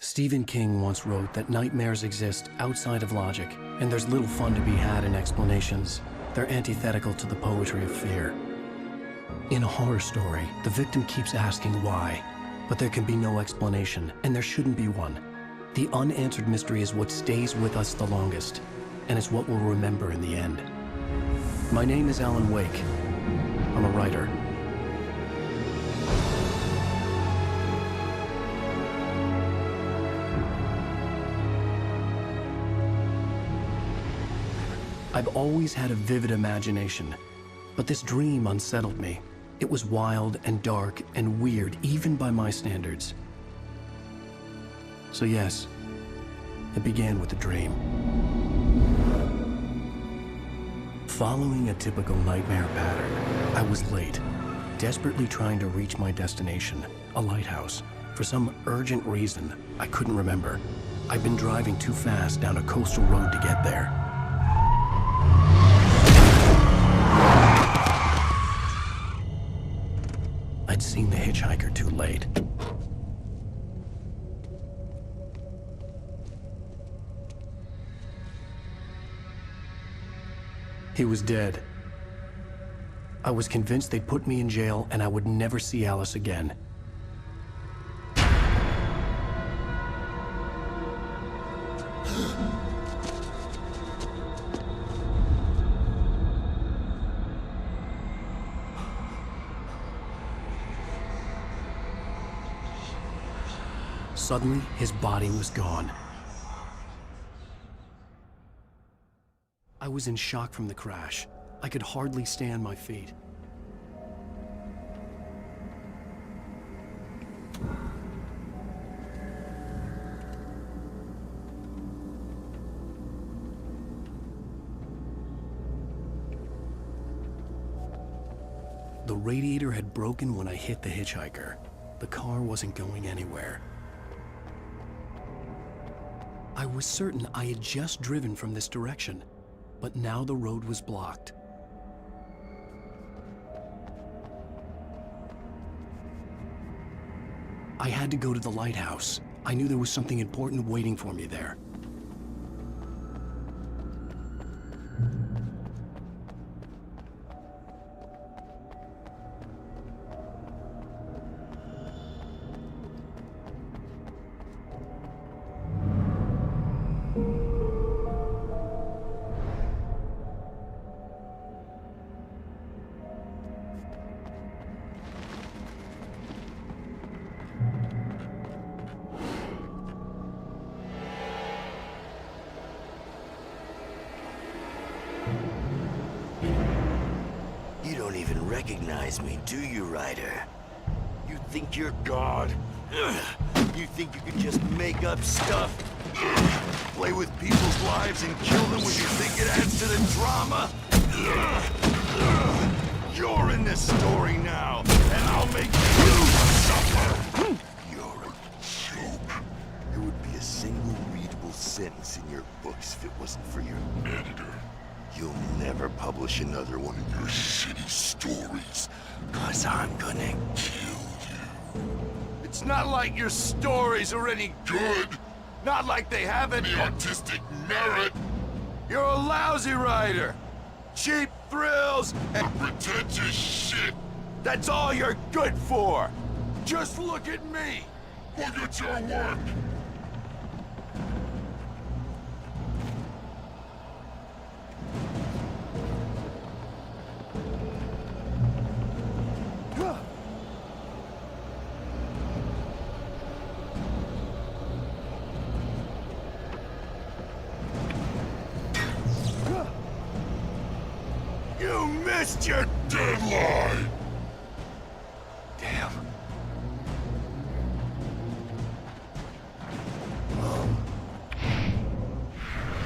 Stephen King once wrote that nightmares exist outside of logic, and there's little fun to be had in explanations. They're antithetical to the poetry of fear. In a horror story, the victim keeps asking why, but there can be no explanation, and there shouldn't be one. The unanswered mystery is what stays with us the longest, and it's what we'll remember in the end. My name is Alan Wake. I'm a writer. I've always had a vivid imagination, but this dream unsettled me. It was wild and dark and weird, even by my standards. So yes, it began with a dream. Following a typical nightmare pattern, I was late, desperately trying to reach my destination, a lighthouse. For some urgent reason, I couldn't remember. I'd been driving too fast down a coastal road to get there. I'd seen the hitchhiker too late. He was dead. I was convinced they'd put me in jail and I would never see Alice again. Suddenly, his body was gone. I was in shock from the crash. I could hardly stay on my feet. The radiator had broken when I hit the hitchhiker. The car wasn't going anywhere. I was certain I had just driven from this direction, but now the road was blocked. I had to go to the lighthouse. I knew there was something important waiting for me there. You don't even recognize me, do you, Ryder? You think you're God? You think you can just make up stuff? Play with people's lives and kill them when you think it adds to the drama? You're in this story now, and I'll make you suffer! You're a joke. There would be a single readable sentence in your books if it wasn't for your editor. You'll never publish another one of your shitty stories, 'cause I'm gonna kill you. It's not like your stories are any good. Not like they have any artistic merit. You're a lousy writer. Cheap thrills and pretentious shit. That's all you're good for. Just look at me. Look at your work. You missed your deadline! Damn.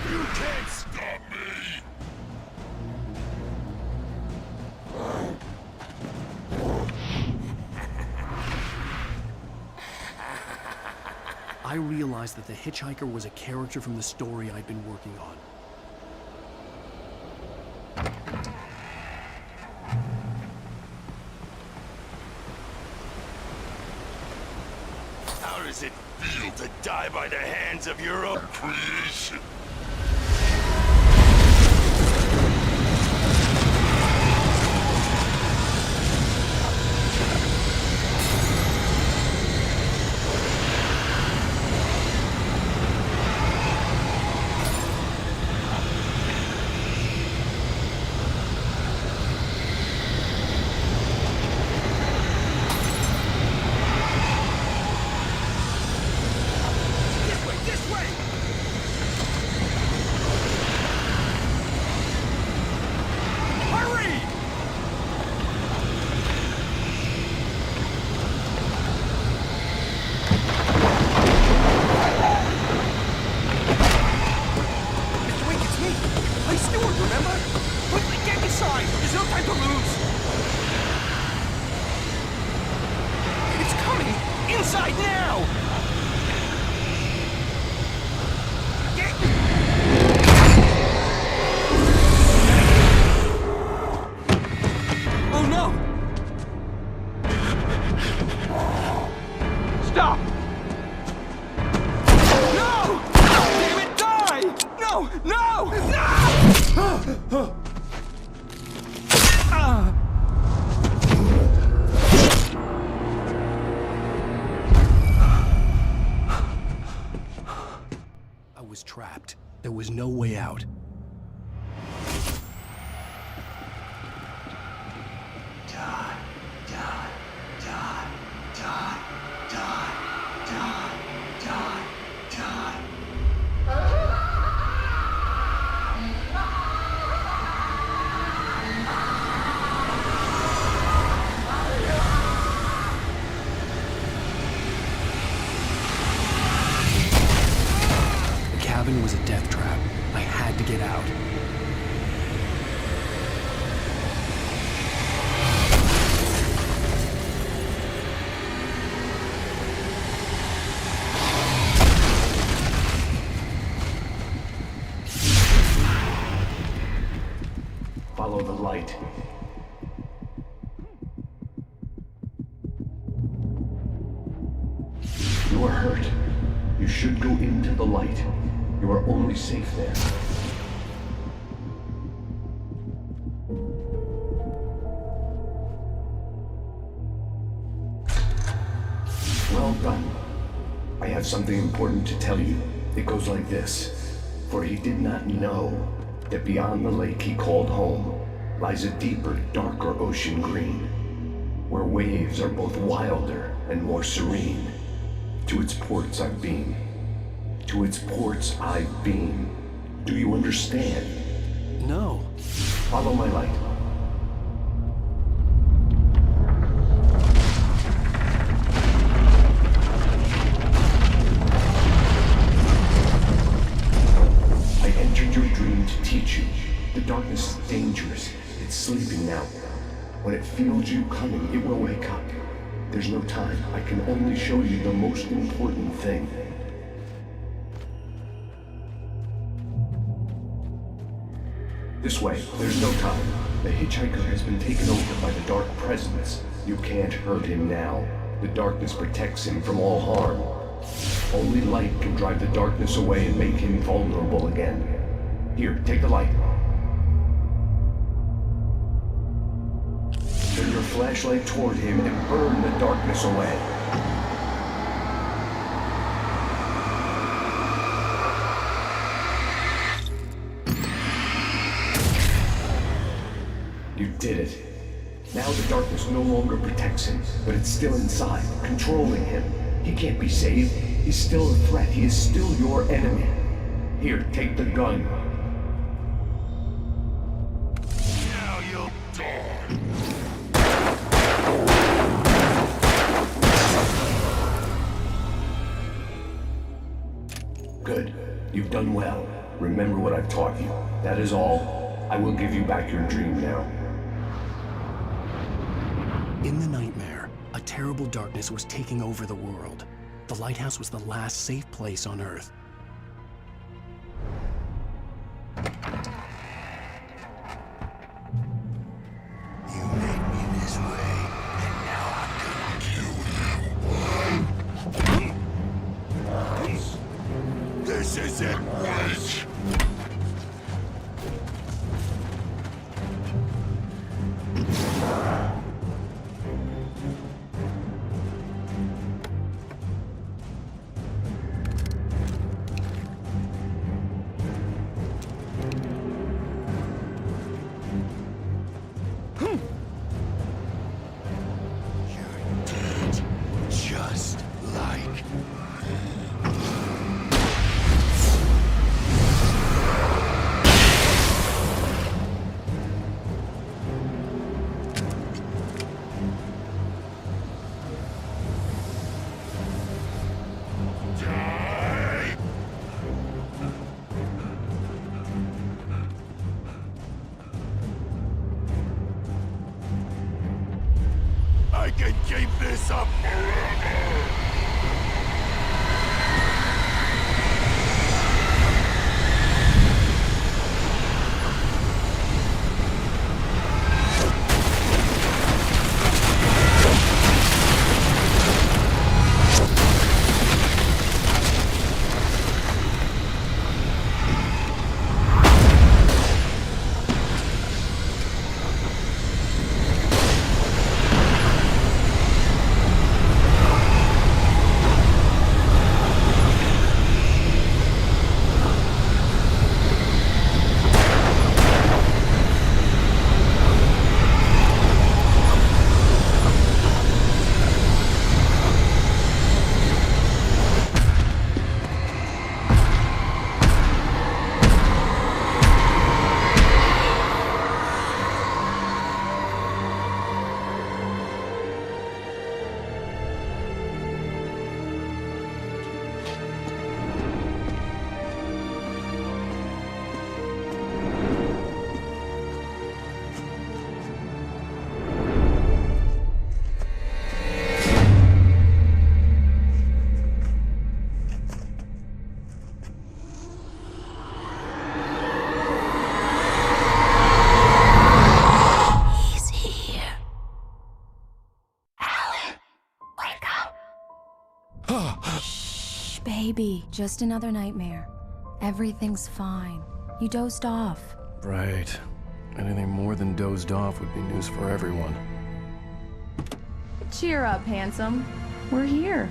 You can't stop me! I realized that the hitchhiker was a character from the story I'd been working on. How does it feel to die by the hands of your own creation. Inside now! Oh no! Stop! No! Damn it, die! No! No! No! I was trapped. There was no way out. Die, die, die, die, die, die, die, die. The cabin was a death trap. I had to get out. Follow the light. You are hurt. You should go into the light. You are only safe there. Well done. I have something important to tell you. It goes like this. For he did not know that beyond the lake he called home lies a deeper, darker ocean green, where waves are both wilder and more serene. To its ports I've been. To its ports I've been. Do you understand? No. Follow my light. I entered your dream to teach you. The darkness is dangerous. It's sleeping now. When it feels you coming, it will wake up. There's no time. I can only show you the most important thing. This way. There's no time. The hitchhiker has been taken over by the dark presence. You can't hurt him now. The darkness protects him from all harm. Only light can drive the darkness away and make him vulnerable again. Here, take the light. Turn your flashlight toward him and burn the darkness away. You did it. Now the darkness no longer protects him, but it's still inside, controlling him. He can't be saved. He's still a threat. He is still your enemy. Here, take the gun. Now you'll die. Good. You've done well. Remember what I've taught you. That is all. I will give you back your dream now. In the nightmare, a terrible darkness was taking over the world. The lighthouse was the last safe place on Earth. You made me this way, and now I'm gonna kill you. This isn't right! You're dead, just like die! I can keep this up forever! He's here. Alan, wake up. Shh, baby. Just another nightmare. Everything's fine. You dozed off. Right. Anything more than dozed off would be news for everyone. Cheer up, handsome. We're here.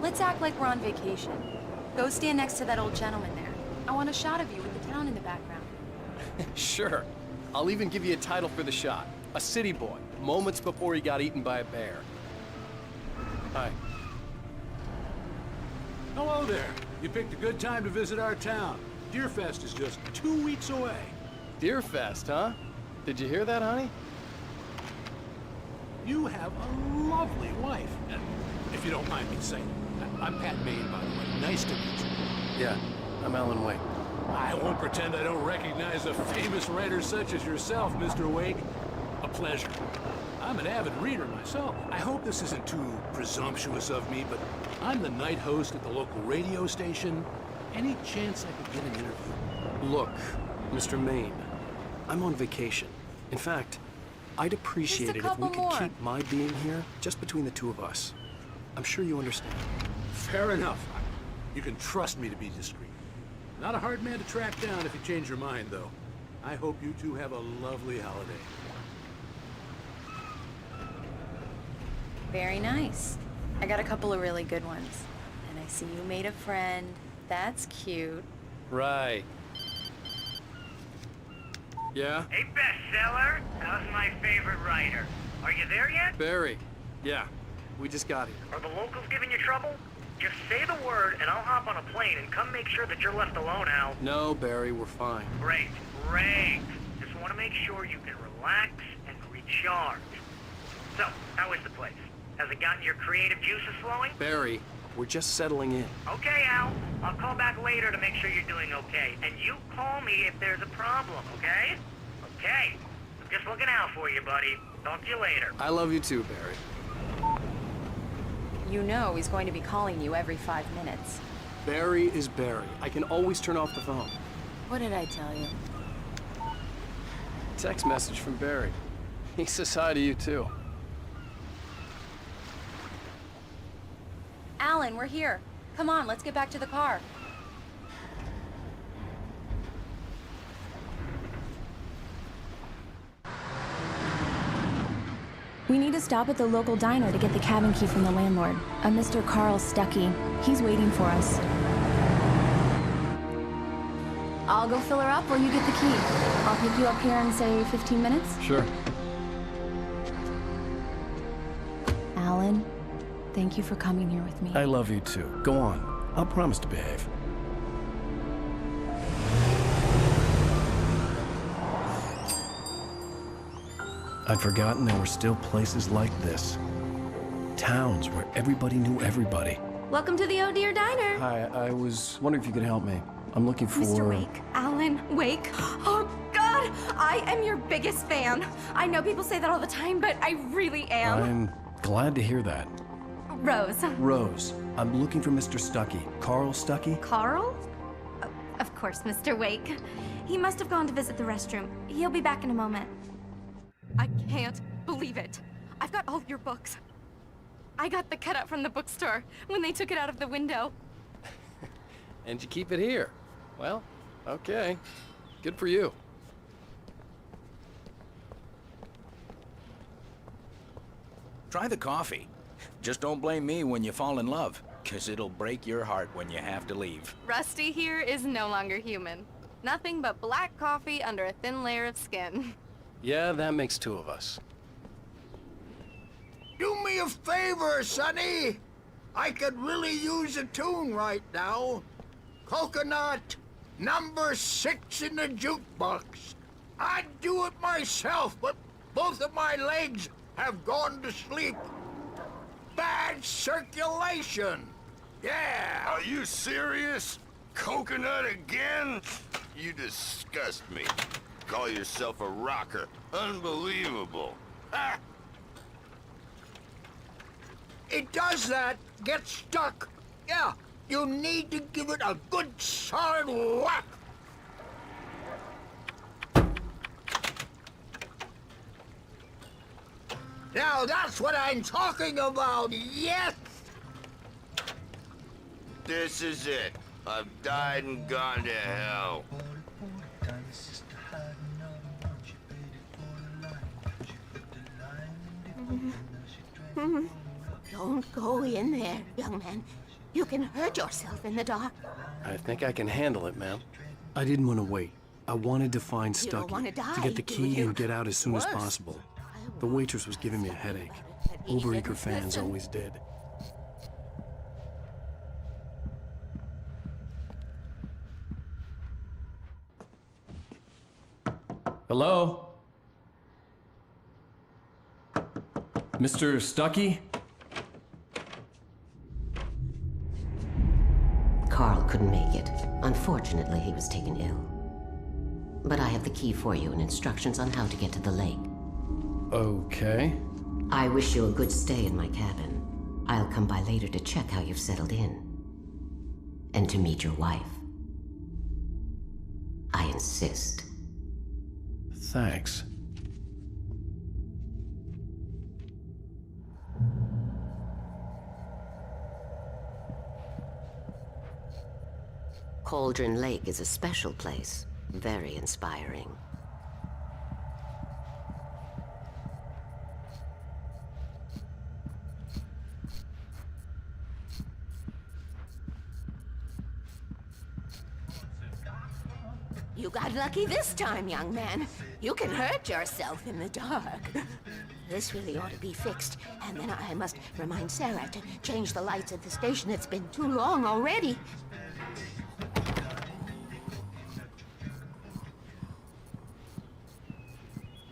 Let's act like we're on vacation. Go stand next to that old gentleman there. I want a shot of you with the town in the background. Sure. I'll even give you a title for the shot. A city boy, moments before he got eaten by a bear. Hi. Hello there. You picked a good time to visit our town. Deerfest is just 2 weeks away. Deerfest, huh? Did you hear that, honey? You have a lovely wife. If you don't mind me saying. I'm Pat Maine, by the way. Nice to meet you. Yeah, I'm Alan Wake. I won't pretend I don't recognize a famous writer such as yourself, Mr. Wake. A pleasure. I'm an avid reader myself. I hope this isn't too presumptuous of me, but I'm the night host at the local radio station. Any chance I could get an interview? Look, Mr. Maine, I'm on vacation. In fact, I'd appreciate it if we couple could more. keep my being here just between the two of us. I'm sure you understand. Fair enough. You can trust me to be discreet. Not a hard man to track down if you change your mind, though. I hope you two have a lovely holiday. Very nice. I got a couple of really good ones. And I see you made a friend. That's cute. Right. Yeah? Hey, bestseller! How's my favorite writer? Are you there yet? Barry. Yeah. We just got here. Are the locals giving you trouble? Just say the word and I'll hop on a plane and come make sure that you're left alone, Al. No, Barry, we're fine. Great, great. Just want to make sure you can relax and recharge. So, how is the place? Has it gotten your creative juices flowing? Barry, we're just settling in. Okay, Al. I'll call back later to make sure you're doing okay. And you call me if there's a problem, okay? Okay. I'm just looking out for you, buddy. Talk to you later. I love you too, Barry. You know he's going to be calling you every 5 minutes. Barry is Barry. I can always turn off the phone. What did I tell you? Text message from Barry. He says hi to you too. Alan, we're here. Come on, let's get back to the car. We need to stop at the local diner to get the cabin key from the landlord, a Mr. Carl Stuckey. He's waiting for us. I'll go fill her up while you get the key. I'll pick you up here in, say, 15 minutes? Sure. Alan, thank you for coming here with me. I love you too. Go on. I'll promise to behave. I'd forgotten there were still places like this. Towns where everybody knew everybody. Welcome to the Oh Dear Diner. Hi, I was wondering if you could help me. I'm looking for... Mr. Wake. Alan Wake. Oh, God! I am your biggest fan. I know people say that all the time, but I really am. I'm glad to hear that. Rose. Rose, I'm looking for Mr. Stuckey. Carl Stuckey? Carl? Oh, of course, Mr. Wake. He must have gone to visit the restroom. He'll be back in a moment. I can't believe it. I've got all your books. I got the cutout from the bookstore when they took it out of the window. And you keep it here. Well, okay. Good for you. Try the coffee. Just don't blame me when you fall in love, 'cause it'll break your heart when you have to leave. Rusty here is no longer human. Nothing but black coffee under a thin layer of skin. Yeah, that makes 2 of us. Do me a favor, Sonny. I could really use a tune right now. Coconut, number 6 in the jukebox. I'd do it myself, but both of my legs have gone to sleep. Bad circulation. Yeah. Are you serious? Coconut again? You disgust me. Call yourself a rocker. Unbelievable. Ha! It does that. Get stuck. Yeah, you need to give it a good solid whack. Now that's what I'm talking about, yes! This is it. I've died and gone to hell. Don't go in there, young man. You can hurt yourself in the dark. I think I can handle it, ma'am. I didn't want to wait. I wanted to find You don't Stuckey, wanna die, to get the do key you? and get out as soon as Worse. possible. The waitress was giving me a headache. Overeager fans always did. Hello? Mr. Stuckey? Carl couldn't make it. Unfortunately, he was taken ill. But I have the key for you and instructions on how to get to the lake. Okay. I wish you a good stay in my cabin. I'll come by later to check how you've settled in. And to meet your wife. I insist. Thanks. Cauldron Lake is a special place. Very inspiring. You got lucky this time, young man. You can hurt yourself in the dark. This really ought to be fixed. And then I must remind Sarah to change the lights at the station. It's been too long already.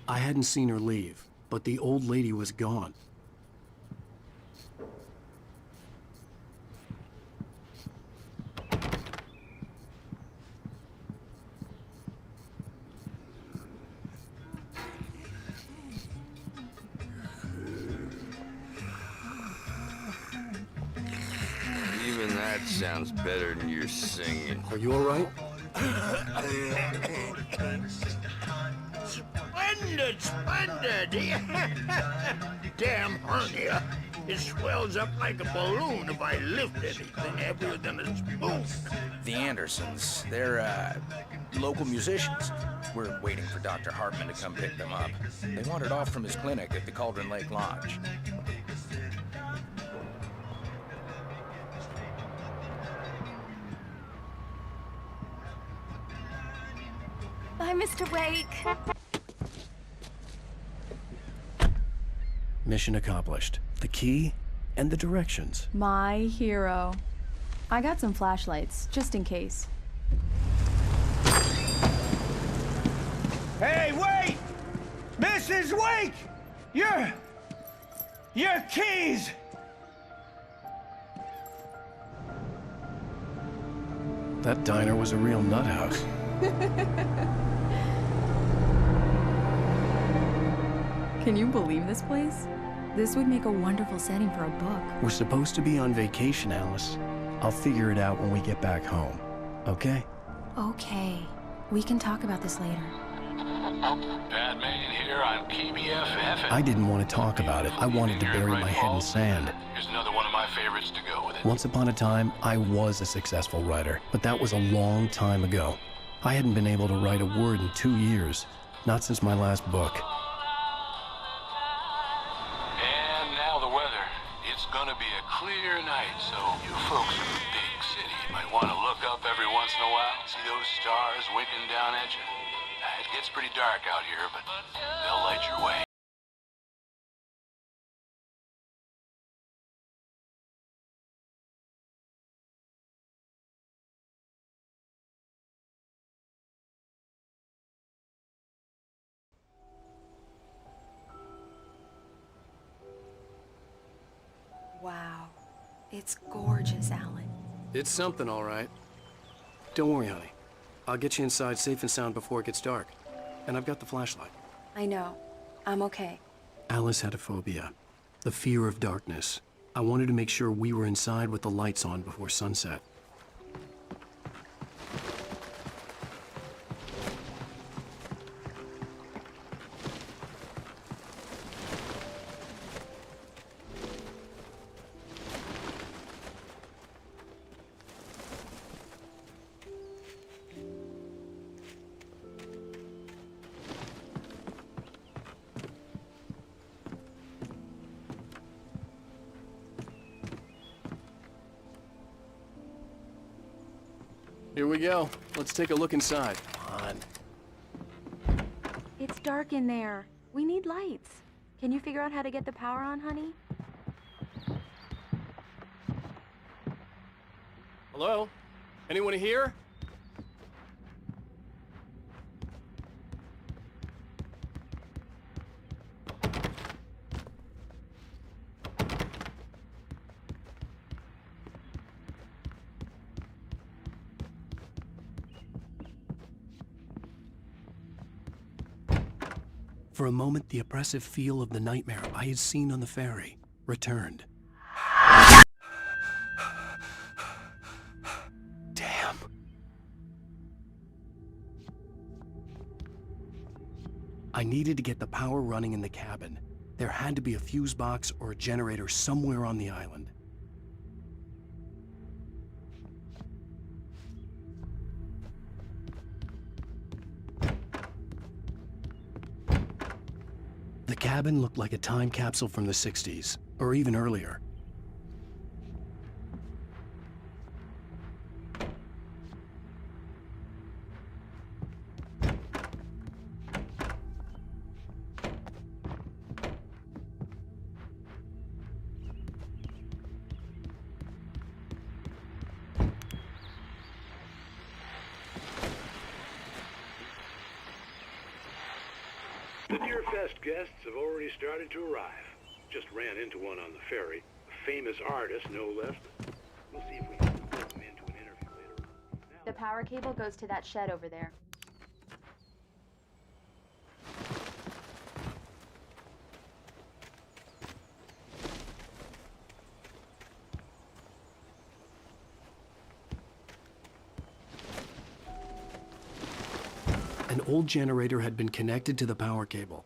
I hadn't seen her leave, but the old lady was gone. Even that sounds better than your singing. Are you all right? Splendid, splendid! Damn hernia. It swells up like a balloon if I lift anything heavier than a spoon. The Andersons, they're, local musicians. We're waiting for Dr. Hartman to come pick them up. They wandered off from his clinic at the Cauldron Lake Lodge. Bye, Mr. Wake. Mission accomplished. The key and the directions. My hero. I got some flashlights, just in case. Hey, wait! Mrs. Wake! Your keys! That diner was a real nut house. Can you believe this place? This would make a wonderful setting for a book. We're supposed to be on vacation, Alice. I'll figure it out when we get back home, okay? Okay. We can talk about this later. Bad man here on KBFF. I didn't want to talk about it. I wanted to bury my head in sand. Here's another one of my favorites to go with it. Once upon a time, I was a successful writer, but that was a long time ago. I hadn't been able to write a word in 2 years, not since my last book. And now the weather. It's gonna be a clear night, so you folks in the big city might want to look up every once in a while, see those stars winking down at you. It gets pretty dark out here, but they'll light your way. Wow. It's gorgeous, Alan. It's something, all right. Don't worry, honey. I'll get you inside safe and sound before it gets dark. And I've got the flashlight. I know. I'm okay. Alice had a phobia, the fear of darkness. I wanted to make sure we were inside with the lights on before sunset. Here we go. Let's take a look inside. Come on. It's dark in there. We need lights. Can you figure out how to get the power on, honey? Hello? Anyone here? For a moment, the oppressive feel of the nightmare I had seen on the ferry returned. Damn. I needed to get the power running in the cabin. There had to be a fuse box or a generator somewhere on the island. The cabin looked like a time capsule from the 60s, or even earlier. The Deer Fest guests have already started to arrive. Just ran into one on the ferry. A famous artist, no less. We'll see if we can get them into an interview later. The power cable goes to that shed over there. An old generator had been connected to the power cable.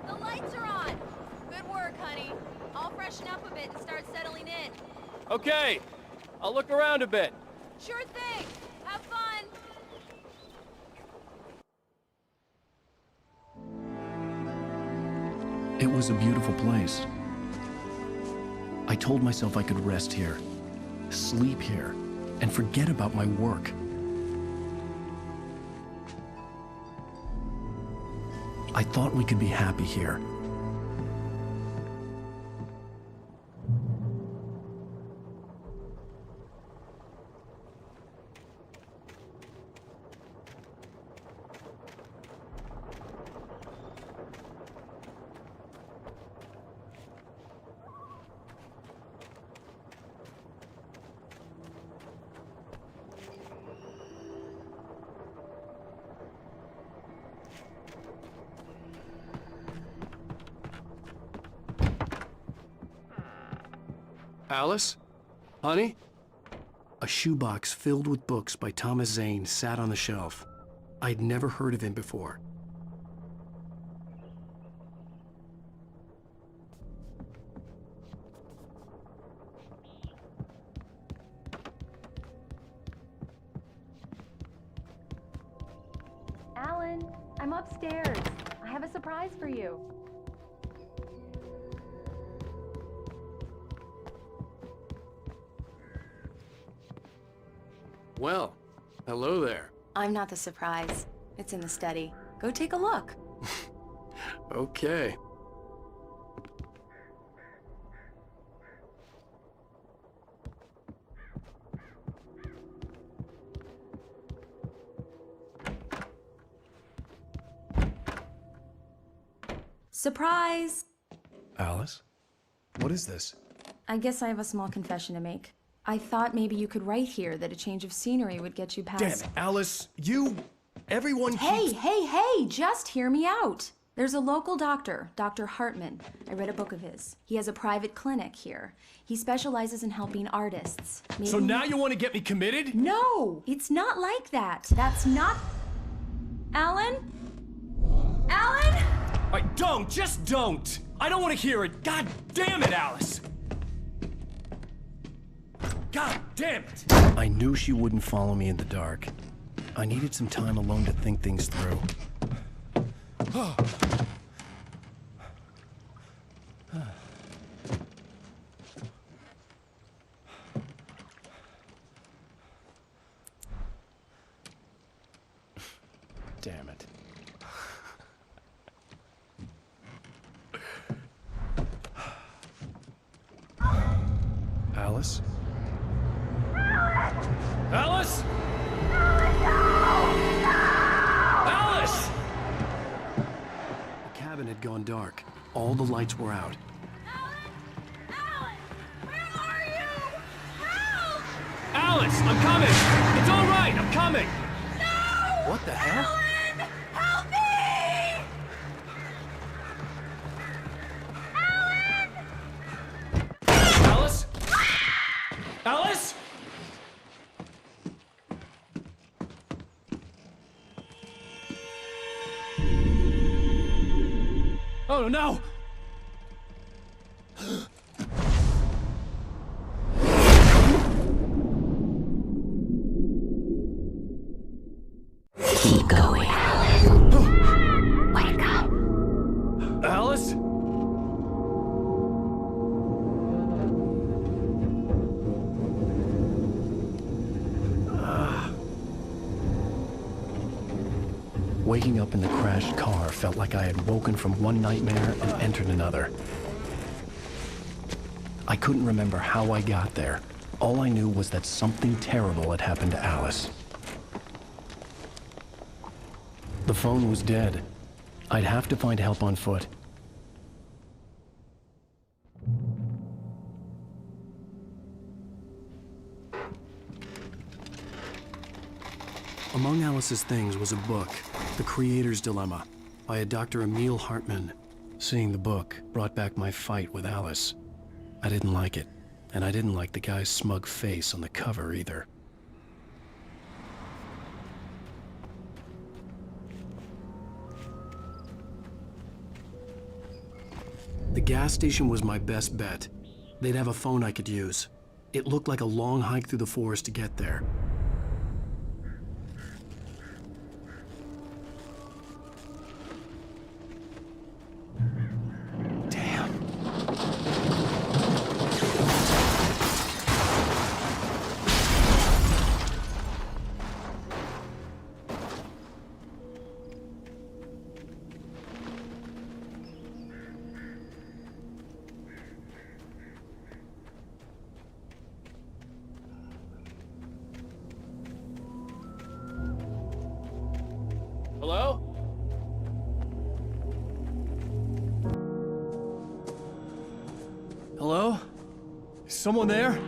The lights are on! Good work, honey. I'll freshen up a bit and start settling in. Okay, I'll look around a bit. Sure thing! Have fun! It was a beautiful place. I told myself I could rest here, sleep here, and forget about my work. I thought we could be happy here. Alice? Honey? A shoebox filled with books by Thomas Zane sat on the shelf. I'd never heard of him before. Alan, I'm upstairs. I have a surprise for you. Well, hello there. I'm not the surprise. It's in the study. Go take a look. Okay. Surprise! Alice? What is this? I guess I have a small confession to make. I thought maybe you could write here that a change of scenery would get you past... Damn it, Alice! Everyone Hey, hey, just hear me out! There's a local doctor, Dr. Hartman. I read a book of his. He has a private clinic here. He specializes in helping artists. So now you want to get me committed? No! It's not like that. That's not... Alan? Alan? Just don't! I don't want to hear it! God damn it, Alice! God damn it! I knew she wouldn't follow me in the dark. I needed some time alone to think things through. Damn it. Alice? Alice? Alice! The cabin had gone dark. All the lights were out. Alice, I'm coming! It's all right, I'm coming! No! What the hell? Alan! Help me! Alan! Alice? Alice? Oh no! Keep going, Alan. Wake up. Alice? Waking up in the crashed car felt like I had woken from one nightmare and entered another. I couldn't remember how I got there. All I knew was that something terrible had happened to Alice. The phone was dead. I'd have to find help on foot. Among Alice's things was a book, The Creator's Dilemma, by a Dr. Emil Hartman. Seeing the book brought back my fight with Alice. I didn't like it, and I didn't like the guy's smug face on the cover either. The gas station was my best bet. They'd have a phone I could use. It looked like a long hike through the forest to get there. Hello? Hello? Is someone there?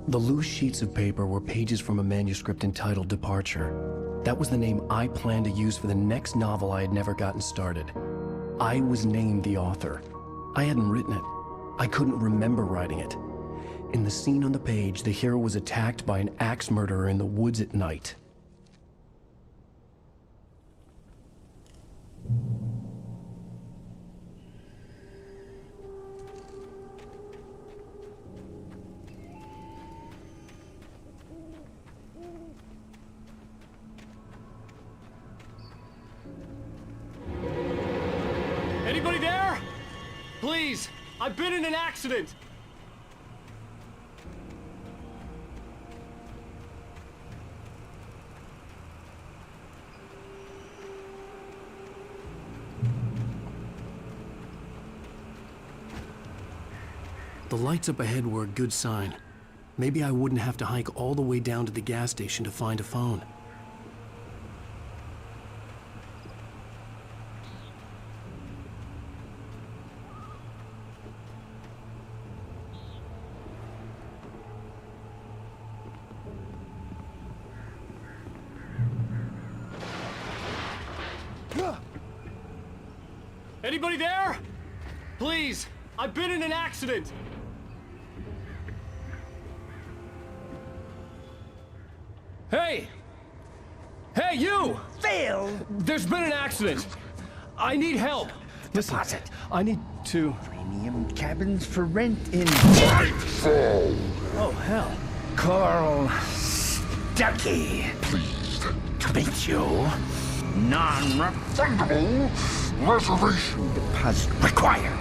The loose sheets of paper were pages from a manuscript entitled Departure. That was the name I planned to use for the next novel I had never gotten started. I was named the author. I hadn't written it. I couldn't remember writing it. In the scene on the page, the hero was attacked by an axe murderer in the woods at night. Anybody there? Please, I've been in an accident. The lights up ahead were a good sign. Maybe I wouldn't have to hike all the way down to the gas station to find a phone. Anybody there? Please, I've been in an accident. Hey! Hey, you! Phil! There's been an accident. I need help. Listen, Deposit. I need to... Premium cabins for rent in... Oh, hell. Carl Stuckey. Pleased To meet you. Non-refundable reservation deposit required.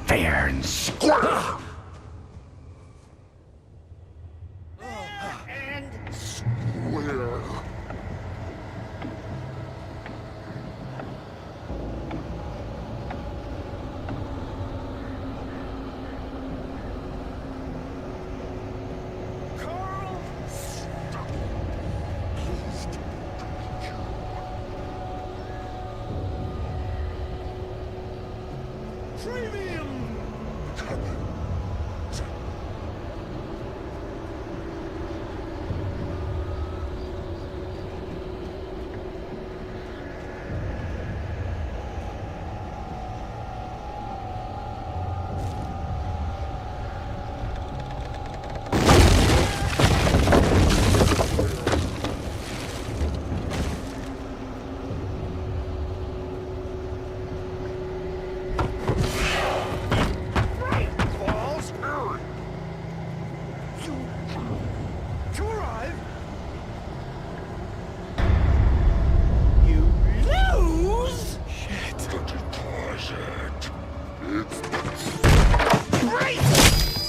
Fair and square. Where? Premium!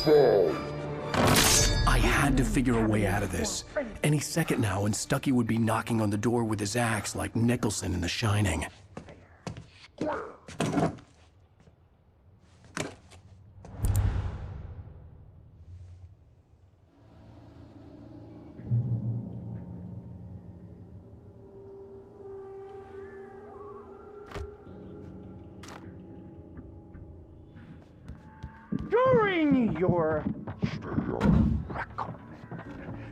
fall. I had to figure a way out of this. Any second now, and Stucky would be knocking on the door with his axe like Nicholson in The Shining. During your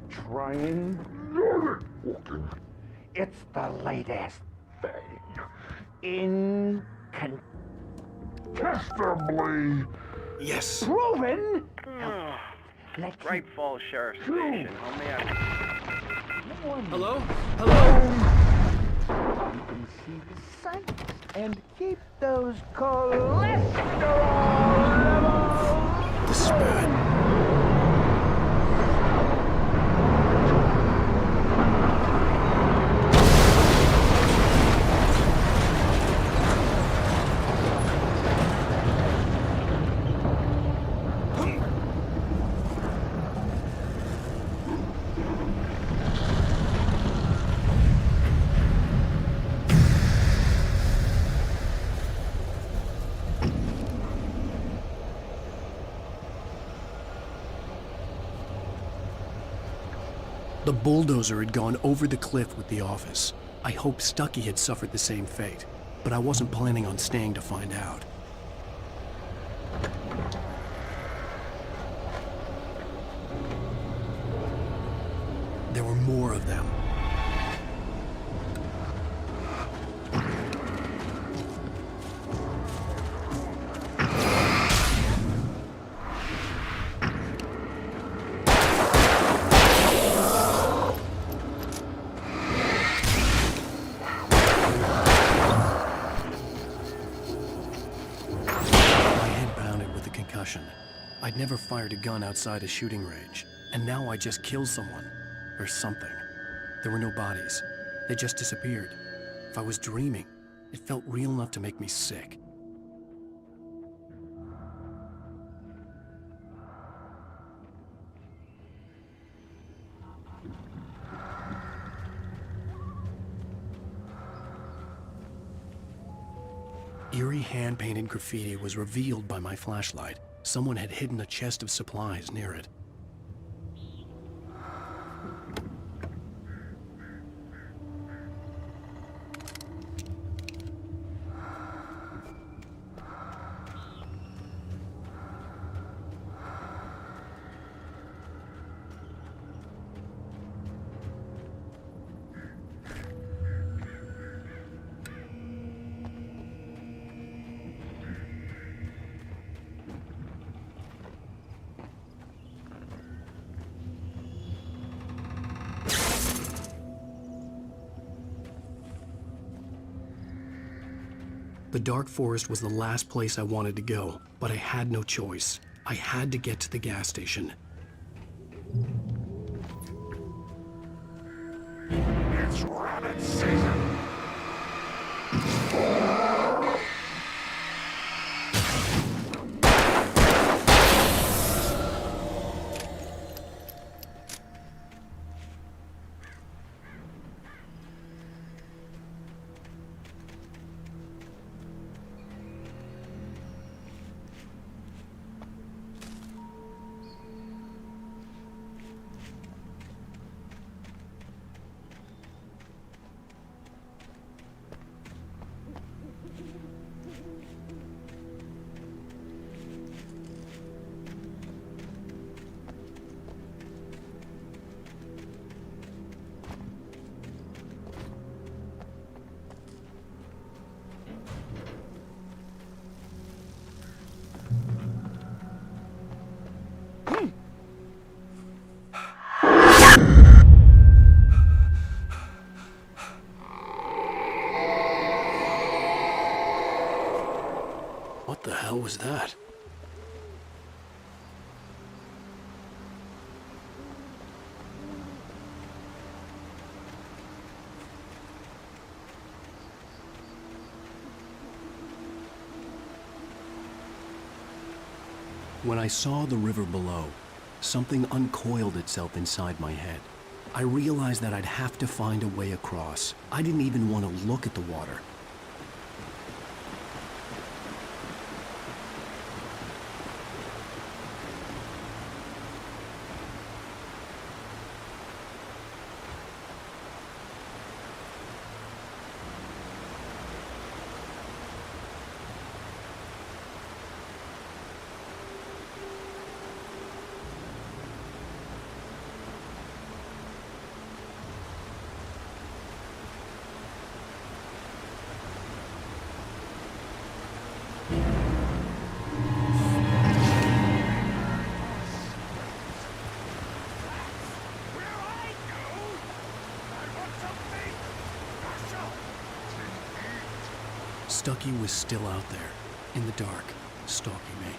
trying, it's the latest thing. Incontestably. Yes. Proven. Great Falls Sheriff Station. How may I... Hello? Hello? You can see the sights and keep those cholesterol levels. This is bad. The bulldozer had gone over the cliff with the office. I hoped Stucky had suffered the same fate, but I wasn't planning on staying to find out. There were more of them. I'd never fired a gun outside a shooting range, and now I just killed someone, or something. There were no bodies. They just disappeared. If I was dreaming, it felt real enough to make me sick. Eerie hand-painted graffiti was revealed by my flashlight. Someone had hidden a chest of supplies near it. The dark forest was the last place I wanted to go, but I had no choice. I had to get to the gas station. It's rabbit season. What the hell was that? When I saw the river below, something uncoiled itself inside my head. I realized that I'd have to find a way across. I didn't even want to look at the water. Stucky was still out there, in the dark, stalking me.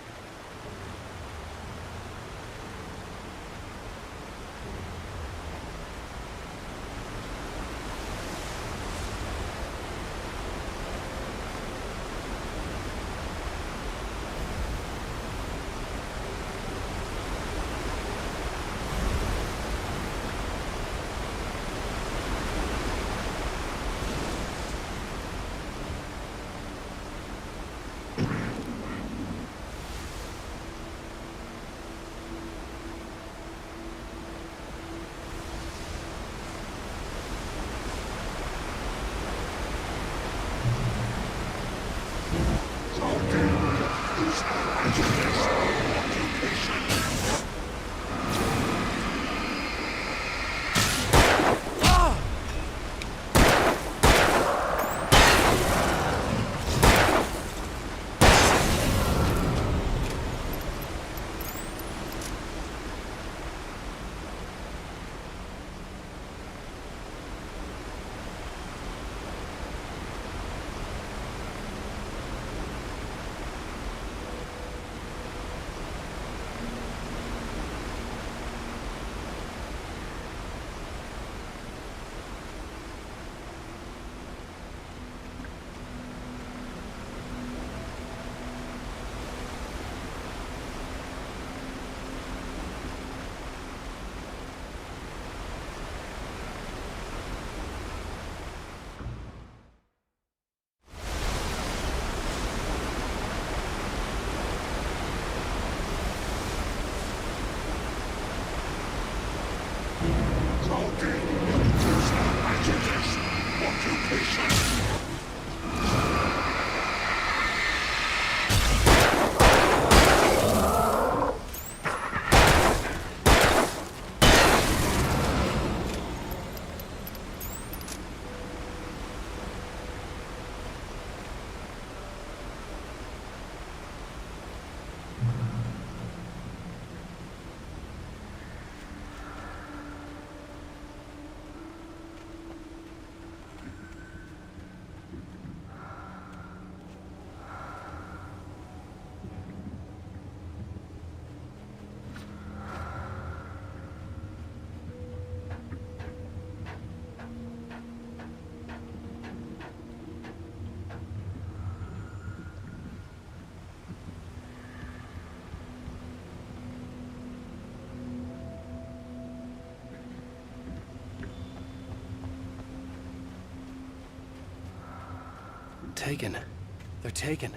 Taken. They're taken.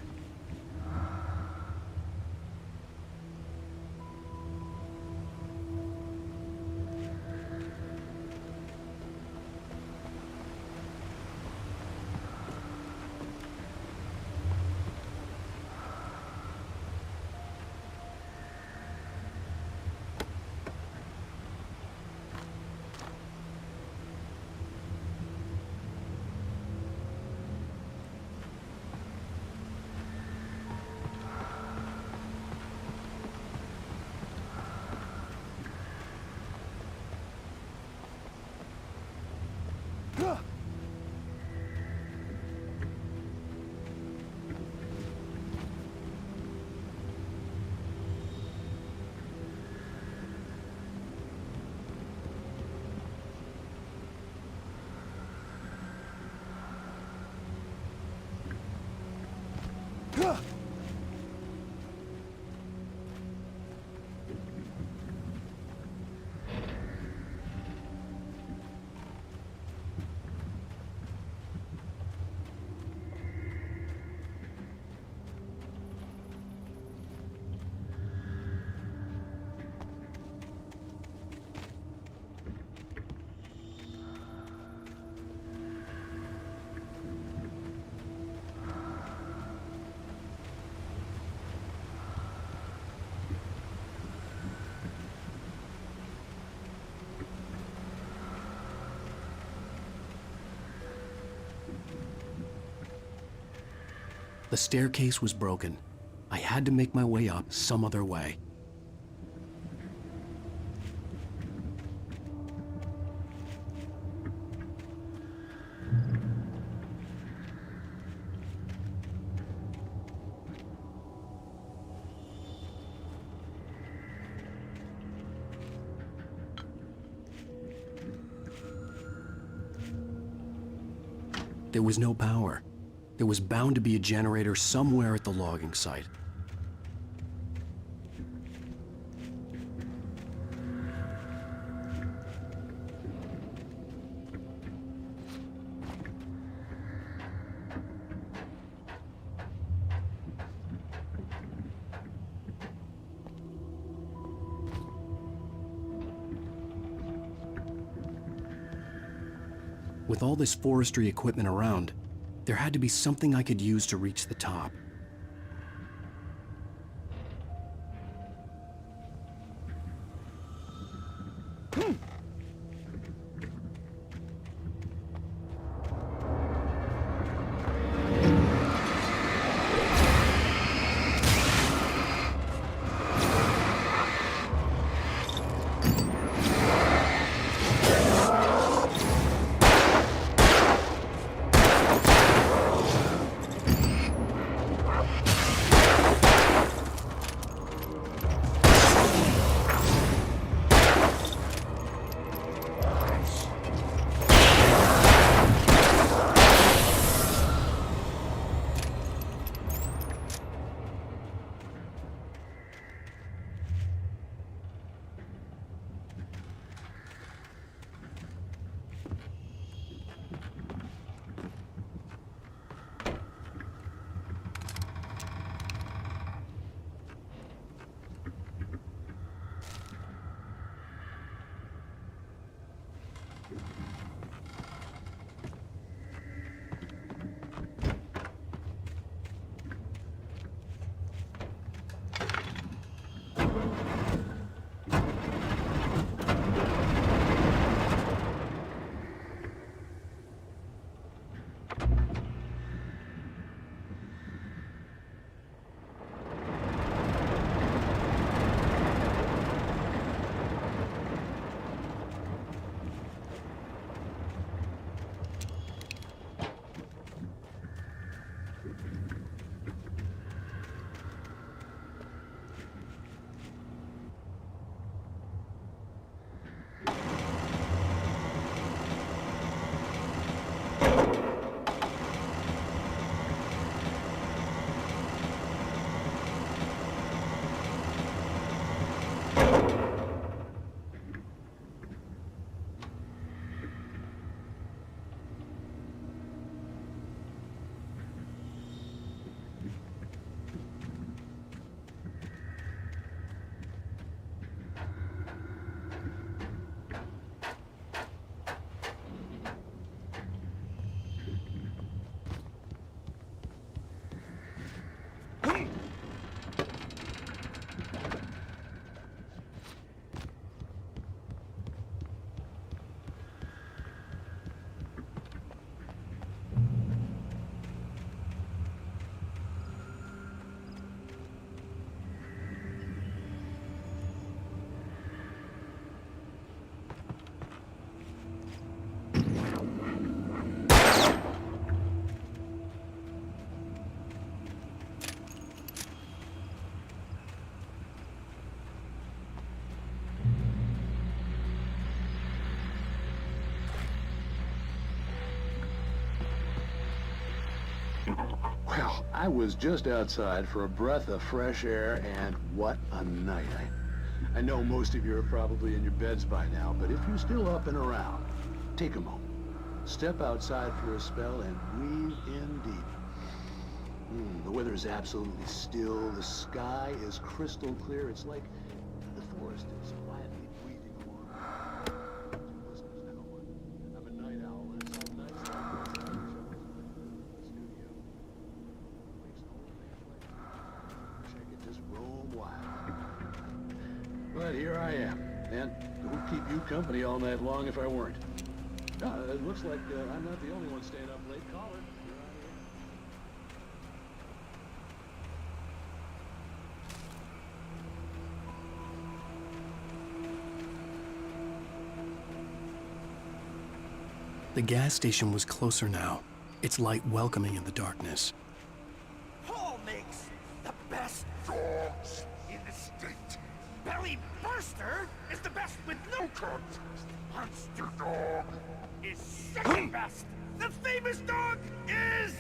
The staircase was broken. I had to make my way up some other way. There was no power. There was bound to be a generator somewhere at the logging site. With all this forestry equipment around, there had to be something I could use to reach the top. Well, I was just outside for a breath of fresh air, and what a night. I know most of you are probably in your beds by now, but if you're still up and around, take a moment. Step outside for a spell and breathe in deep. The weather is absolutely still. The sky is crystal clear. It's like the forest is quietly breathing along. Listeners know I'm a night owl, and it's on nights like this I wish I was in the studio. Makes the whole thing like wish I could just roam wild. But here I am, and it would keep you company all night long if I weren't. It looks like I'm not the only one staying up late. Caller, you're on The gas station was closer now, its light welcoming in the darkness. Paul makes the best dogs in the state. Belly Burster is the best with no contest. Monster Dog is second best. The famous dog is...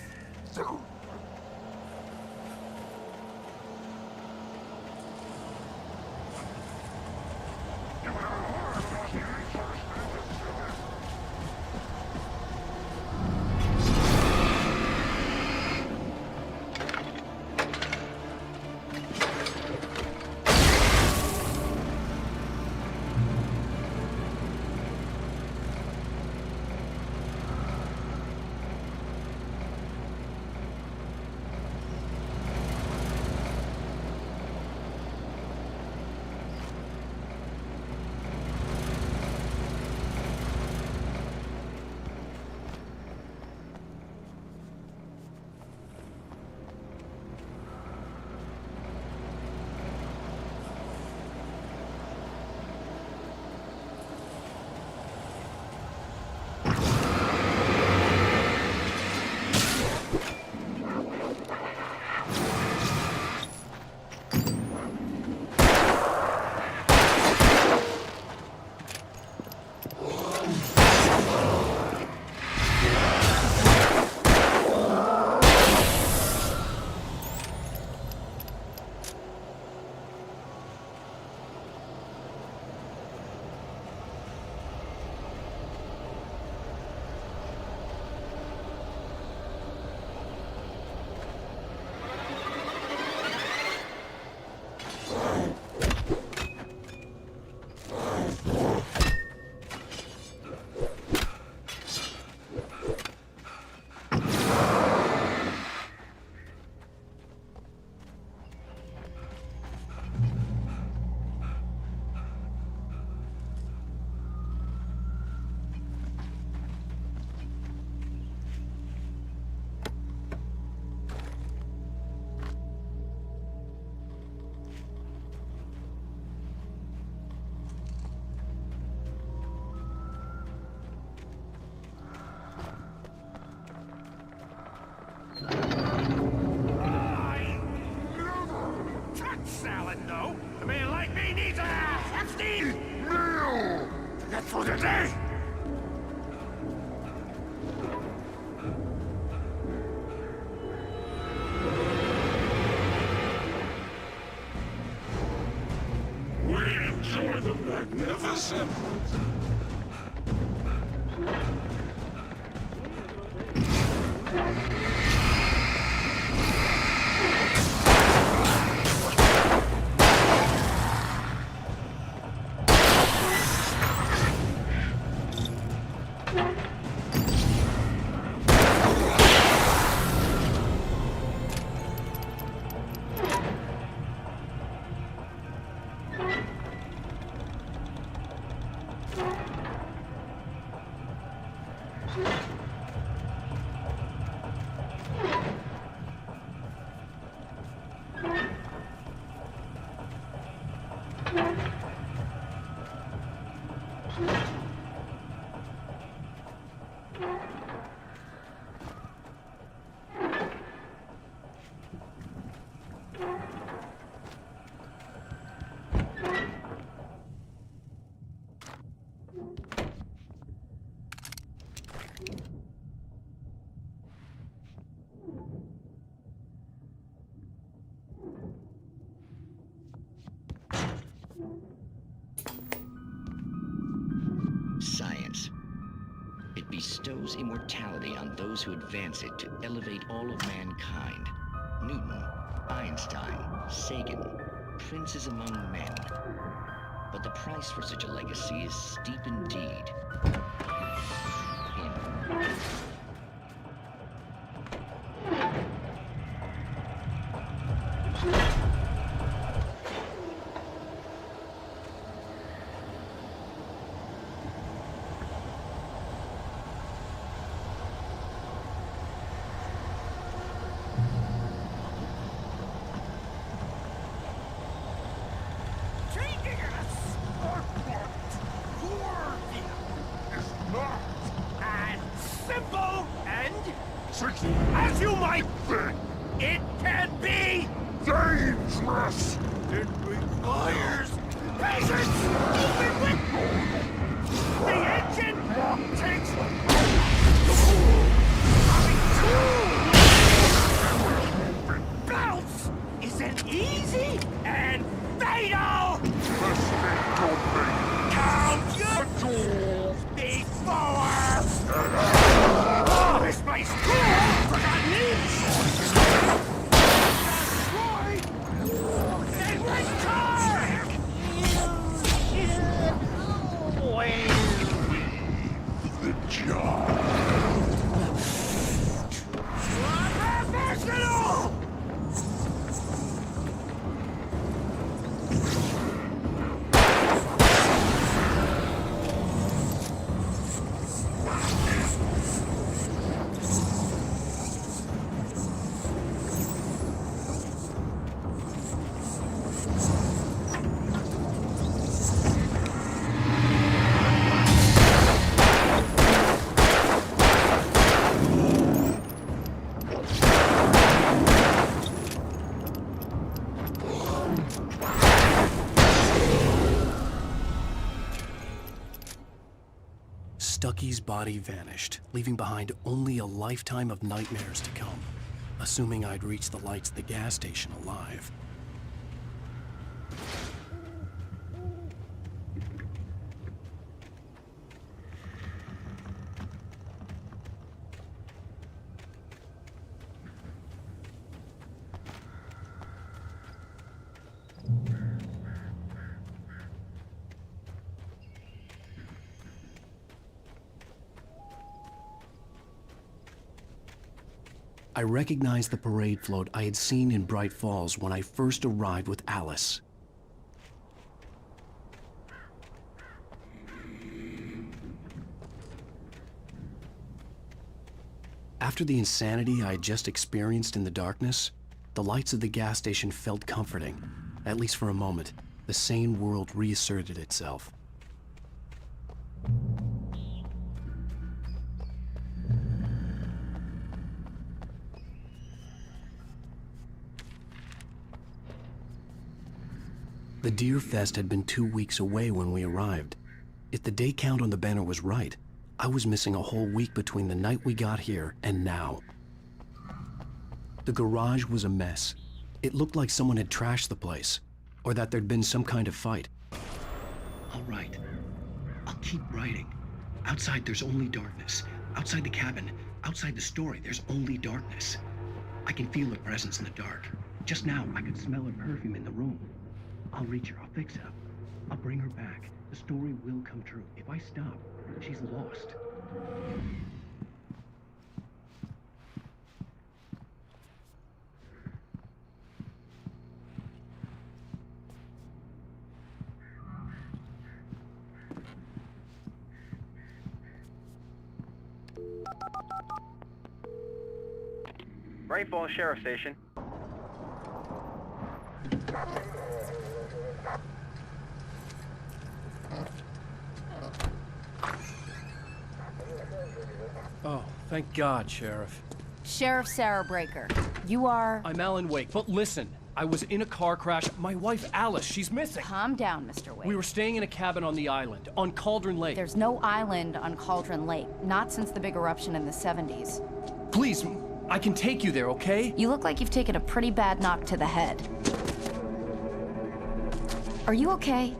Salad, no. A man like me needs a hefty meal. That's for the day. We enjoy the magnificent. Science. It bestows immortality on those who advance it to elevate all of mankind. Newton, Einstein, Sagan, princes among men. But the price for such a legacy is steep indeed. Him. Is not as Christmas! It requires patience! The engine takes bounce isn't easy and fatal! Count your tools before! Oh, this place cool! Forgotten names! Stucky's body vanished, leaving behind only a lifetime of nightmares to come, assuming I'd reach the lights at the gas station alive. I recognized the parade float I had seen in Bright Falls when I first arrived with Alice. After the insanity I had just experienced in the darkness, the lights of the gas station felt comforting. At least for a moment, the sane world reasserted itself. The Deer Fest had been 2 weeks away when we arrived. If the day count on the banner was right, I was missing a whole week between the night we got here and now. The garage was a mess. It looked like someone had trashed the place, or that there'd been some kind of fight. All right. I'll keep writing. Outside, there's only darkness. Outside the cabin, outside the story, there's only darkness. I can feel her presence in the dark. Just now, I could smell her perfume in the room. I'll reach her. I'll fix it up. I'll bring her back. The story will come true. If I stop, she's lost. Bright Falls Sheriff Station. Oh, thank God, Sheriff. Sheriff Sarah Breaker. You are... I'm Alan Wake, but listen. I was in a car crash. My wife, Alice, she's missing. Calm down, Mr. Wake. We were staying in a cabin on the island, on Cauldron Lake. There's no island on Cauldron Lake. Not since the big eruption in the 70s. Please, I can take you there, okay? You look like you've taken a pretty bad knock to the head. Are you okay?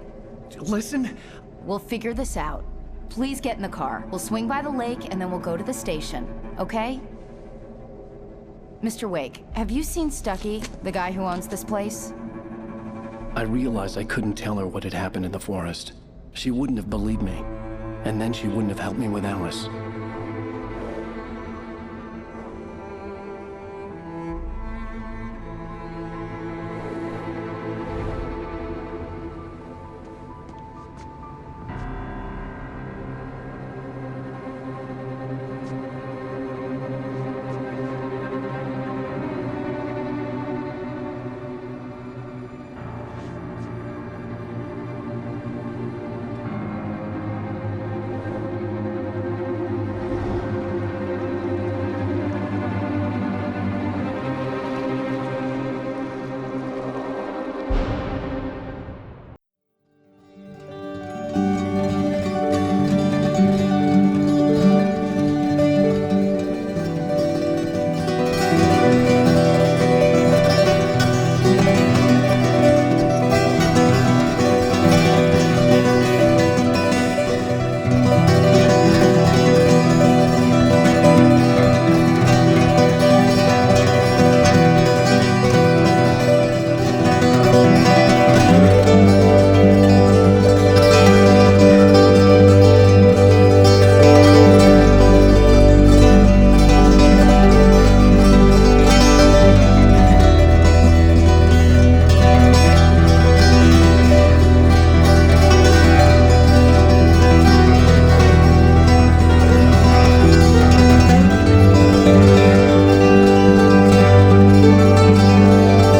Listen. We'll figure this out. Please get in the car. We'll swing by the lake and then we'll go to the station, okay? Mr. Wake, have you seen Stucky, the guy who owns this place? I realized I couldn't tell her what had happened in the forest. She wouldn't have believed me. And then she wouldn't have helped me with Alice.